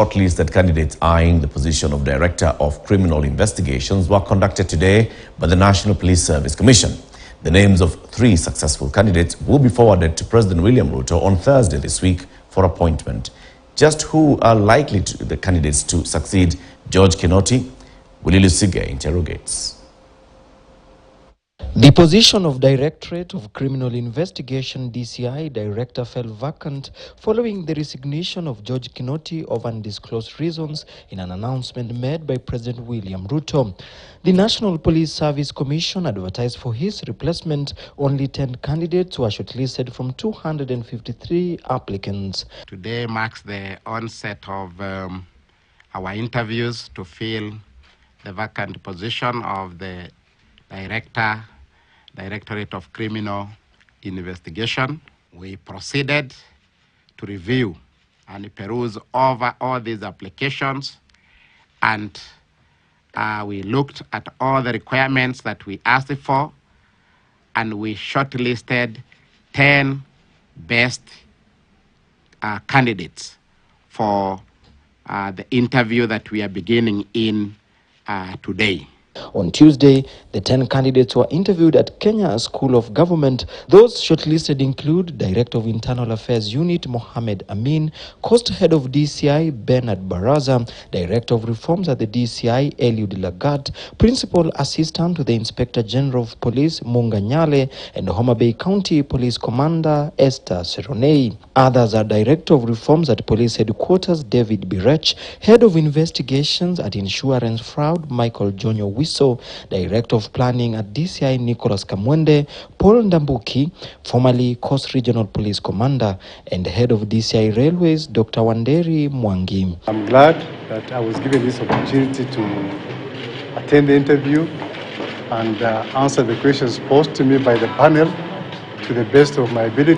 Shortlisted candidates eyeing the position of Director of Criminal Investigations were conducted today by the National Police Service Commission. The names of 3 successful candidates will be forwarded to President William Ruto on Thursday this week for appointment. Just who are likely the candidates to succeed George Kinoti? Willie Lusige interrogates. The position of Directorate of Criminal Investigation DCI Director fell vacant following the resignation of George Kinoti of undisclosed reasons in an announcement made by President William Ruto. The National Police Service Commission advertised for his replacement. Only 10 candidates were shortlisted from 253 applicants. Today marks the onset of our interviews to fill the vacant position of the Directorate of Criminal Investigation. We proceeded to review and peruse over all these applications, and we looked at all the requirements that we asked for, and we shortlisted 10 best candidates for the interview that we are beginning in today. On Tuesday, the 10 candidates were interviewed at Kenya School of Government. Those shortlisted include Director of Internal Affairs Unit Mohamed Amin, Coast Head of DCI Bernard Baraza, Director of Reforms at the DCI Eliud Lagat, Principal Assistant to the Inspector General of Police Munga Nyale, and Homa Bay County Police Commander Esther Seronei. Others are Director of Reforms at Police Headquarters David Birech, Head of Investigations at Insurance Fraud Michael Jonyo Wiso, Director of Planning at DCI Nicholas Kamwende, Paul Ndambuki, formerly Coast Regional Police Commander, and Head of DCI Railways Dr. Wanderi Mwangi. I'm glad that I was given this opportunity to attend the interview and answer the questions posed to me by the panel to the best of my ability.